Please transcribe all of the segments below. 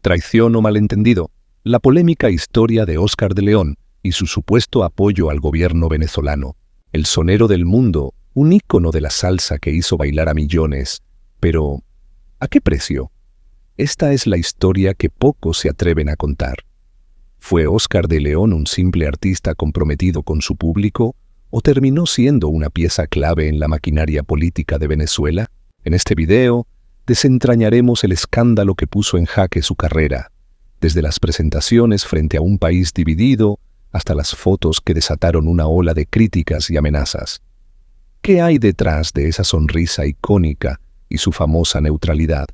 Traición o malentendido, la polémica historia de Oscar de León y su supuesto apoyo al gobierno venezolano. El sonero del mundo, un ícono de la salsa que hizo bailar a millones. Pero, ¿a qué precio? Esta es la historia que pocos se atreven a contar. ¿Fue Oscar de León un simple artista comprometido con su público o terminó siendo una pieza clave en la maquinaria política de Venezuela? En este video, desentrañaremos el escándalo que puso en jaque su carrera, desde las presentaciones frente a un país dividido hasta las fotos que desataron una ola de críticas y amenazas. ¿Qué hay detrás de esa sonrisa icónica y su famosa neutralidad?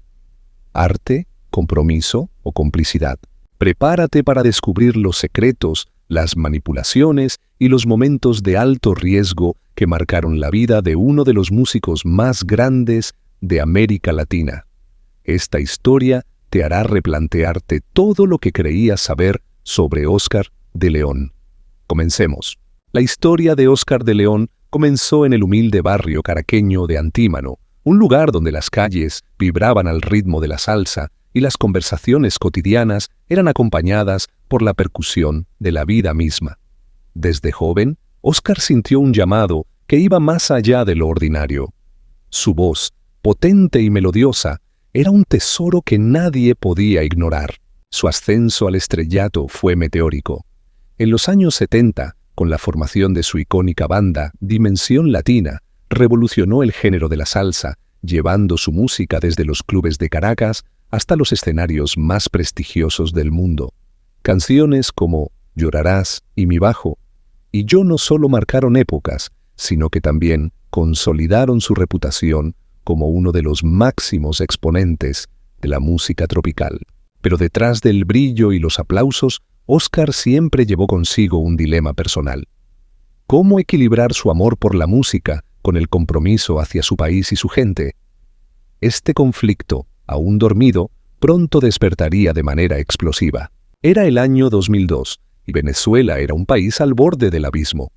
¿Arte, compromiso o complicidad? Prepárate para descubrir los secretos, las manipulaciones y los momentos de alto riesgo que marcaron la vida de uno de los músicos más grandes de América Latina. Esta historia te hará replantearte todo lo que creías saber sobre Oscar de León. Comencemos. La historia de Oscar de León comenzó en el humilde barrio caraqueño de Antímano, un lugar donde las calles vibraban al ritmo de la salsa y las conversaciones cotidianas eran acompañadas por la percusión de la vida misma. Desde joven, Oscar sintió un llamado que iba más allá de lo ordinario. Su voz, potente y melodiosa, era un tesoro que nadie podía ignorar. Su ascenso al estrellato fue meteórico. En los años 70, con la formación de su icónica banda Dimensión Latina, revolucionó el género de la salsa, llevando su música desde los clubes de Caracas hasta los escenarios más prestigiosos del mundo. Canciones como Llorarás y Mi Bajo y Yo no solo marcaron épocas, sino que también consolidaron su reputación como uno de los máximos exponentes de la música tropical. Pero detrás del brillo y los aplausos, Oscar siempre llevó consigo un dilema personal. ¿Cómo equilibrar su amor por la música con el compromiso hacia su país y su gente? Este conflicto, aún dormido, pronto despertaría de manera explosiva. Era el año 2002 y Venezuela era un país al borde del abismo.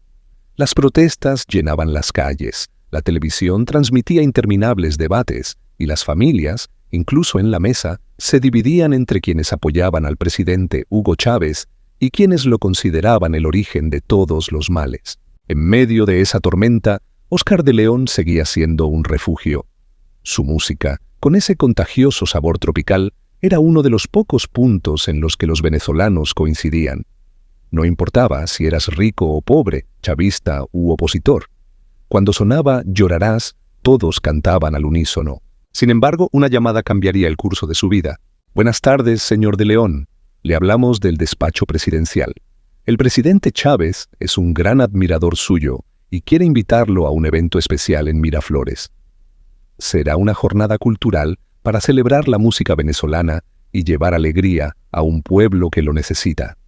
Las protestas llenaban las calles, la televisión transmitía interminables debates y las familias, incluso en la mesa, se dividían entre quienes apoyaban al presidente Hugo Chávez y quienes lo consideraban el origen de todos los males. En medio de esa tormenta, Oscar de León seguía siendo un refugio. Su música, con ese contagioso sabor tropical, era uno de los pocos puntos en los que los venezolanos coincidían. No importaba si eras rico o pobre, chavista u opositor. Cuando sonaba Llorarás, todos cantaban al unísono. Sin embargo, una llamada cambiaría el curso de su vida. Buenas tardes, señor de León. Le hablamos del despacho presidencial. El presidente Chávez es un gran admirador suyo y quiere invitarlo a un evento especial en Miraflores. Será una jornada cultural para celebrar la música venezolana y llevar alegría a un pueblo que lo necesita.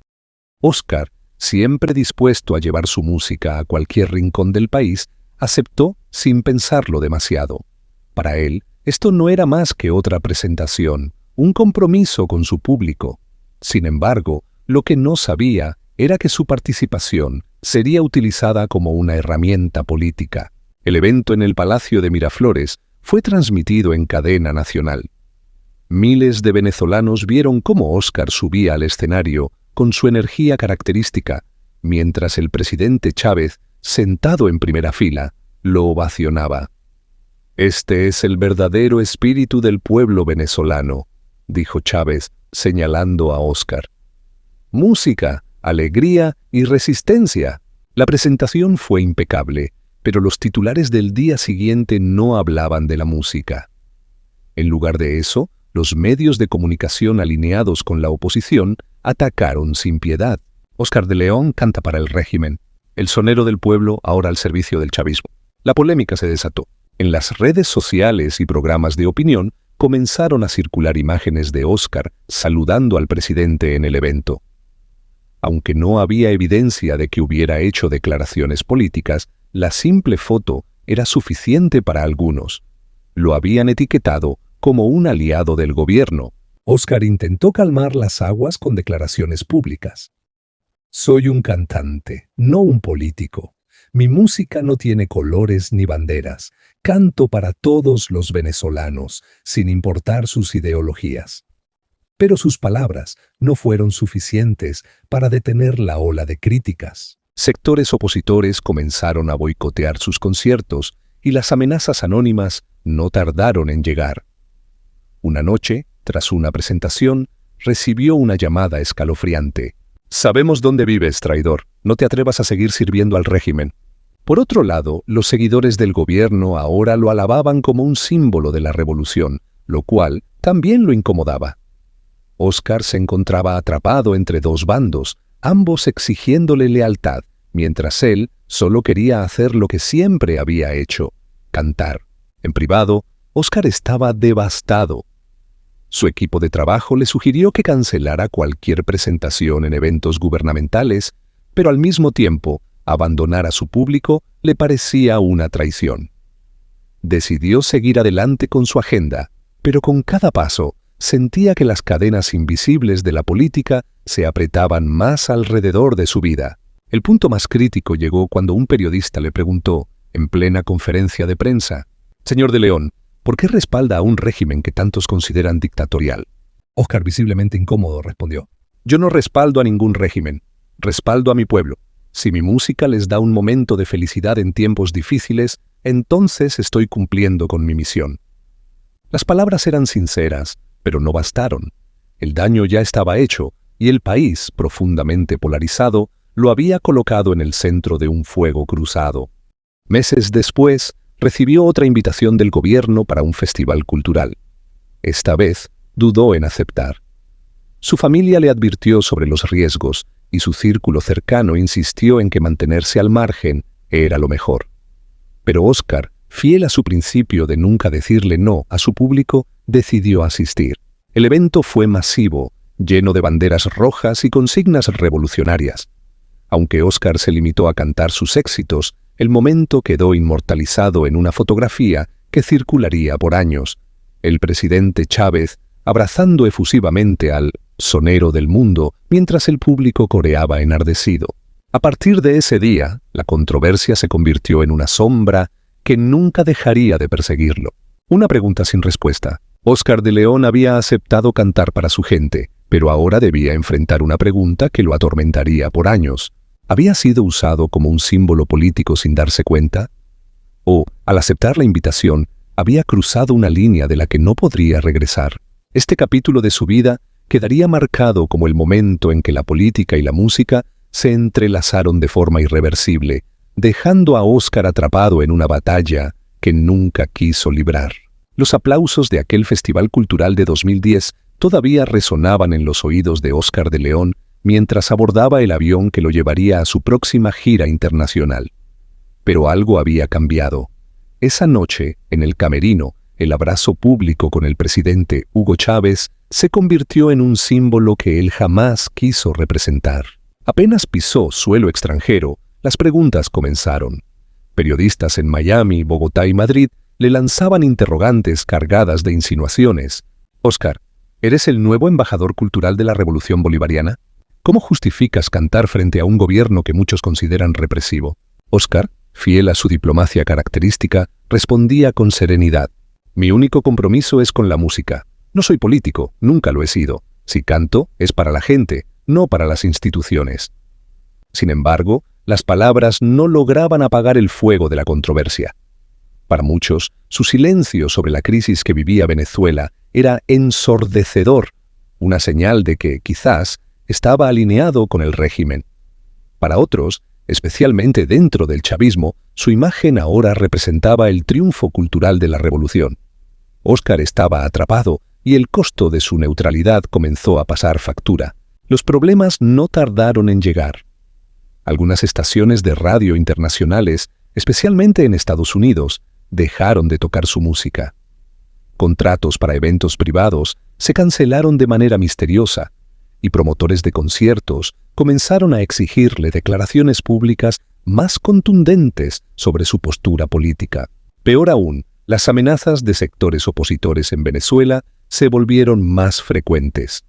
Oscar, siempre dispuesto a llevar su música a cualquier rincón del país, aceptó sin pensarlo demasiado. Para él, esto no era más que otra presentación, un compromiso con su público. Sin embargo, lo que no sabía era que su participación sería utilizada como una herramienta política. El evento en el Palacio de Miraflores fue transmitido en cadena nacional. Miles de venezolanos vieron cómo Oscar subía al escenario con su energía característica, mientras el presidente Chávez, sentado en primera fila, lo ovacionaba. «Este es el verdadero espíritu del pueblo venezolano», dijo Chávez, señalando a Oscar. «Música, alegría y resistencia». La presentación fue impecable, pero los titulares del día siguiente no hablaban de la música. En lugar de eso, los medios de comunicación alineados con la oposición atacaron sin piedad. Oscar de León canta para el régimen. El sonero del pueblo ahora al servicio del chavismo. La polémica se desató. En las redes sociales y programas de opinión comenzaron a circular imágenes de Oscar saludando al presidente en el evento. Aunque no había evidencia de que hubiera hecho declaraciones políticas, la simple foto era suficiente para algunos. Lo habían etiquetado como un aliado del gobierno. Oscar intentó calmar las aguas con declaraciones públicas. «Soy un cantante, no un político. Mi música no tiene colores ni banderas. Canto para todos los venezolanos, sin importar sus ideologías». Pero sus palabras no fueron suficientes para detener la ola de críticas. Sectores opositores comenzaron a boicotear sus conciertos y las amenazas anónimas no tardaron en llegar. Una noche, tras una presentación, recibió una llamada escalofriante. «Sabemos dónde vives, traidor. No te atrevas a seguir sirviendo al régimen». Por otro lado, los seguidores del gobierno ahora lo alababan como un símbolo de la revolución, lo cual también lo incomodaba. Óscar se encontraba atrapado entre dos bandos, ambos exigiéndole lealtad, mientras él solo quería hacer lo que siempre había hecho: cantar. En privado, Óscar estaba devastado. Su equipo de trabajo le sugirió que cancelara cualquier presentación en eventos gubernamentales, pero al mismo tiempo, abandonar a su público le parecía una traición. Decidió seguir adelante con su agenda, pero con cada paso sentía que las cadenas invisibles de la política se apretaban más alrededor de su vida. El punto más crítico llegó cuando un periodista le preguntó, en plena conferencia de prensa: «Señor de León, ¿por qué respalda a un régimen que tantos consideran dictatorial?» Óscar, visiblemente incómodo, respondió: «Yo no respaldo a ningún régimen, respaldo a mi pueblo. Si mi música les da un momento de felicidad en tiempos difíciles, entonces estoy cumpliendo con mi misión». Las palabras eran sinceras, pero no bastaron. El daño ya estaba hecho, y el país, profundamente polarizado, lo había colocado en el centro de un fuego cruzado. Meses después, recibió otra invitación del gobierno para un festival cultural. Esta vez, dudó en aceptar. Su familia le advirtió sobre los riesgos, y su círculo cercano insistió en que mantenerse al margen era lo mejor. Pero Óscar, fiel a su principio de nunca decirle no a su público, decidió asistir. El evento fue masivo, lleno de banderas rojas y consignas revolucionarias. Aunque Óscar se limitó a cantar sus éxitos, el momento quedó inmortalizado en una fotografía que circularía por años. El presidente Chávez abrazando efusivamente al sonero del mundo mientras el público coreaba enardecido. A partir de ese día, la controversia se convirtió en una sombra que nunca dejaría de perseguirlo. Una pregunta sin respuesta. Óscar de León había aceptado cantar para su gente, pero ahora debía enfrentar una pregunta que lo atormentaría por años. ¿Había sido usado como un símbolo político sin darse cuenta? ¿O, al aceptar la invitación, había cruzado una línea de la que no podría regresar? Este capítulo de su vida quedaría marcado como el momento en que la política y la música se entrelazaron de forma irreversible, dejando a Óscar atrapado en una batalla que nunca quiso librar. Los aplausos de aquel Festival Cultural de 2010 todavía resonaban en los oídos de Óscar de León mientras abordaba el avión que lo llevaría a su próxima gira internacional. Pero algo había cambiado. Esa noche, en el camerino, el abrazo público con el presidente Hugo Chávez se convirtió en un símbolo que él jamás quiso representar. Apenas pisó suelo extranjero, las preguntas comenzaron. Periodistas en Miami, Bogotá y Madrid le lanzaban interrogantes cargadas de insinuaciones. «Óscar, ¿eres el nuevo embajador cultural de la Revolución Bolivariana? ¿Cómo justificas cantar frente a un gobierno que muchos consideran represivo?» Óscar, fiel a su diplomacia característica, respondía con serenidad: «Mi único compromiso es con la música. No soy político, nunca lo he sido. Si canto, es para la gente, no para las instituciones». Sin embargo, las palabras no lograban apagar el fuego de la controversia. Para muchos, su silencio sobre la crisis que vivía Venezuela era ensordecedor, una señal de que, quizás, estaba alineado con el régimen. Para otros, especialmente dentro del chavismo, su imagen ahora representaba el triunfo cultural de la revolución. Óscar estaba atrapado y el costo de su neutralidad comenzó a pasar factura. Los problemas no tardaron en llegar. Algunas estaciones de radio internacionales, especialmente en Estados Unidos, dejaron de tocar su música. Contratos para eventos privados se cancelaron de manera misteriosa, y promotores de conciertos comenzaron a exigirle declaraciones públicas más contundentes sobre su postura política. Peor aún, las amenazas de sectores opositores en Venezuela se volvieron más frecuentes.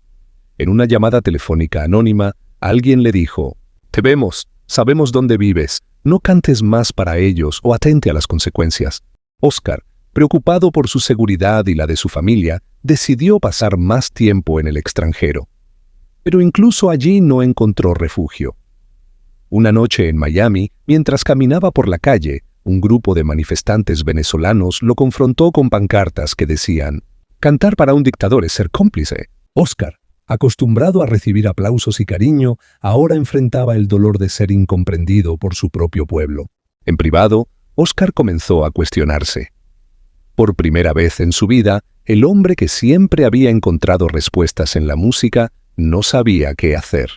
En una llamada telefónica anónima, alguien le dijo: «Te vemos, sabemos dónde vives, no cantes más para ellos o atente a las consecuencias». Óscar, Preocupado por su seguridad y la de su familia, decidió pasar más tiempo en el extranjero. Pero incluso allí no encontró refugio. Una noche en Miami, mientras caminaba por la calle, un grupo de manifestantes venezolanos lo confrontó con pancartas que decían: «Cantar para un dictador es ser cómplice». Óscar, acostumbrado a recibir aplausos y cariño, ahora enfrentaba el dolor de ser incomprendido por su propio pueblo. En privado, Óscar comenzó a cuestionarse. Por primera vez en su vida, el hombre que siempre había encontrado respuestas en la música no sabía qué hacer.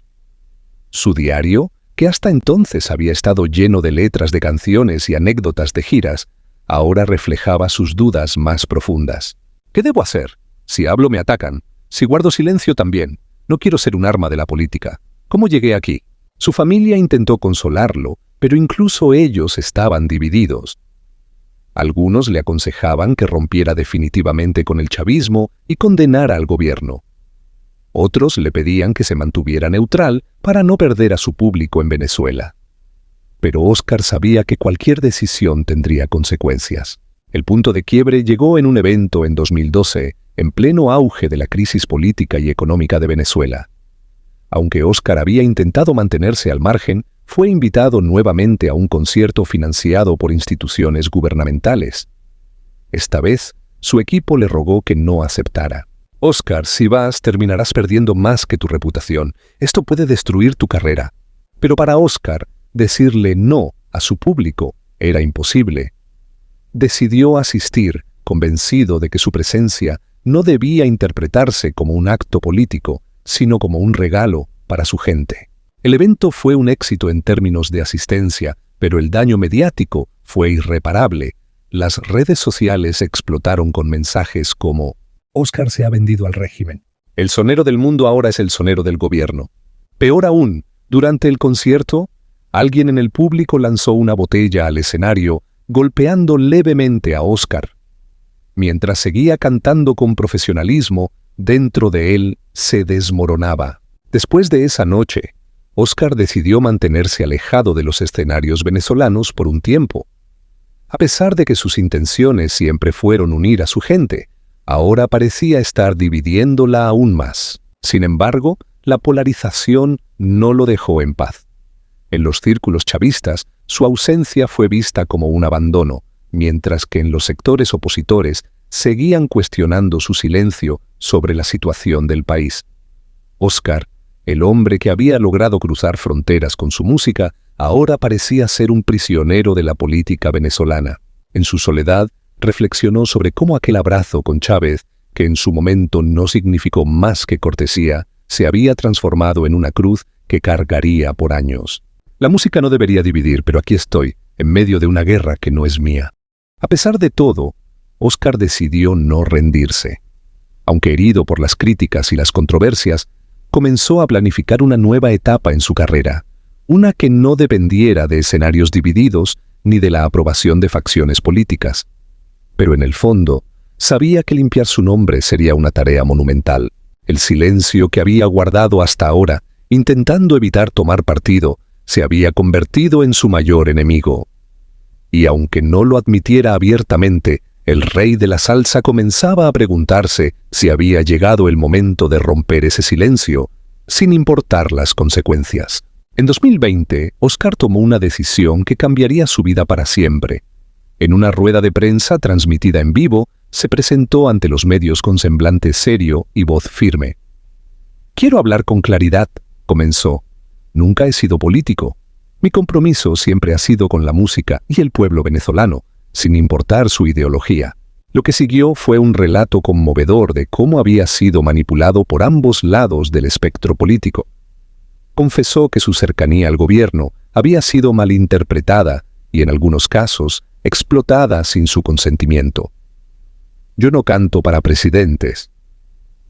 Su diario, que hasta entonces había estado lleno de letras de canciones y anécdotas de giras, ahora reflejaba sus dudas más profundas. ¿Qué debo hacer? Si hablo me atacan. Si guardo silencio también. No quiero ser un arma de la política. ¿Cómo llegué aquí? Su familia intentó consolarlo, pero incluso ellos estaban divididos. Algunos le aconsejaban que rompiera definitivamente con el chavismo y condenara al gobierno. Otros le pedían que se mantuviera neutral para no perder a su público en Venezuela. Pero Óscar sabía que cualquier decisión tendría consecuencias. El punto de quiebre llegó en un evento en 2012, en pleno auge de la crisis política y económica de Venezuela. Aunque Óscar había intentado mantenerse al margen, fue invitado nuevamente a un concierto financiado por instituciones gubernamentales. Esta vez, su equipo le rogó que no aceptara. «Óscar, si vas, terminarás perdiendo más que tu reputación. Esto puede destruir tu carrera». Pero para Óscar, decirle no a su público era imposible. Decidió asistir, convencido de que su presencia no debía interpretarse como un acto político, sino como un regalo para su gente. El evento fue un éxito en términos de asistencia, pero el daño mediático fue irreparable. Las redes sociales explotaron con mensajes como: «Óscar se ha vendido al régimen. El sonero del mundo ahora es el sonero del gobierno». Peor aún, durante el concierto, alguien en el público lanzó una botella al escenario, golpeando levemente a Óscar. Mientras seguía cantando con profesionalismo, dentro de él se desmoronaba. Después de esa noche, Óscar decidió mantenerse alejado de los escenarios venezolanos por un tiempo. A pesar de que sus intenciones siempre fueron unir a su gente, ahora parecía estar dividiéndola aún más. Sin embargo, la polarización no lo dejó en paz. En los círculos chavistas, su ausencia fue vista como un abandono, mientras que en los sectores opositores seguían cuestionando su silencio sobre la situación del país. Óscar, el hombre que había logrado cruzar fronteras con su música, ahora parecía ser un prisionero de la política venezolana. En su soledad, reflexionó sobre cómo aquel abrazo con Chávez, que en su momento no significó más que cortesía, se había transformado en una cruz que cargaría por años. La música no debería dividir, pero aquí estoy, en medio de una guerra que no es mía. A pesar de todo, Óscar decidió no rendirse. Aunque herido por las críticas y las controversias, comenzó a planificar una nueva etapa en su carrera, una que no dependiera de escenarios divididos ni de la aprobación de facciones políticas. Pero en el fondo, sabía que limpiar su nombre sería una tarea monumental. El silencio que había guardado hasta ahora, intentando evitar tomar partido, se había convertido en su mayor enemigo. Y aunque no lo admitiera abiertamente, el rey de la salsa comenzaba a preguntarse si había llegado el momento de romper ese silencio, sin importar las consecuencias. En 2020, Óscar tomó una decisión que cambiaría su vida para siempre. En una rueda de prensa transmitida en vivo, se presentó ante los medios con semblante serio y voz firme. «Quiero hablar con claridad», comenzó. «Nunca he sido político. Mi compromiso siempre ha sido con la música y el pueblo venezolano, sin importar su ideología». Lo que siguió fue un relato conmovedor de cómo había sido manipulado por ambos lados del espectro político. Confesó que su cercanía al gobierno había sido malinterpretada y, en algunos casos, explotada sin su consentimiento. «Yo no canto para presidentes.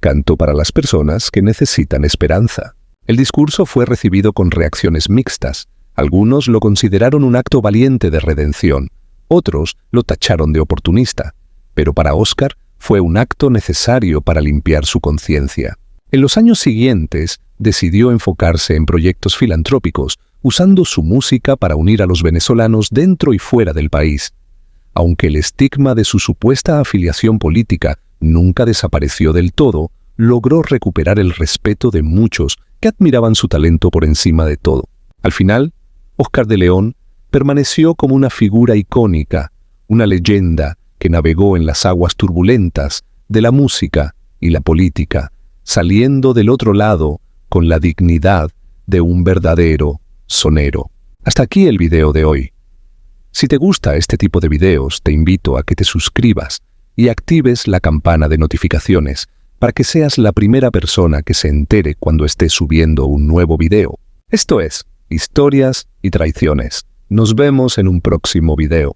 Canto para las personas que necesitan esperanza». El discurso fue recibido con reacciones mixtas. Algunos lo consideraron un acto valiente de redención, otros lo tacharon de oportunista, pero para Óscar fue un acto necesario para limpiar su conciencia. En los años siguientes, decidió enfocarse en proyectos filantrópicos, usando su música para unir a los venezolanos dentro y fuera del país. aunque el estigma de su supuesta afiliación política nunca desapareció del todo, logró recuperar el respeto de muchos que admiraban su talento por encima de todo. Al final, Oscar de León permaneció como una figura icónica, una leyenda que navegó en las aguas turbulentas de la música y la política, saliendo del otro lado con la dignidad de un verdadero sonero. Hasta aquí el video de hoy. Si te gusta este tipo de videos, te invito a que te suscribas y actives la campana de notificaciones para que seas la primera persona que se entere cuando esté subiendo un nuevo video. Esto es Historias y Traiciones. Nos vemos en un próximo video.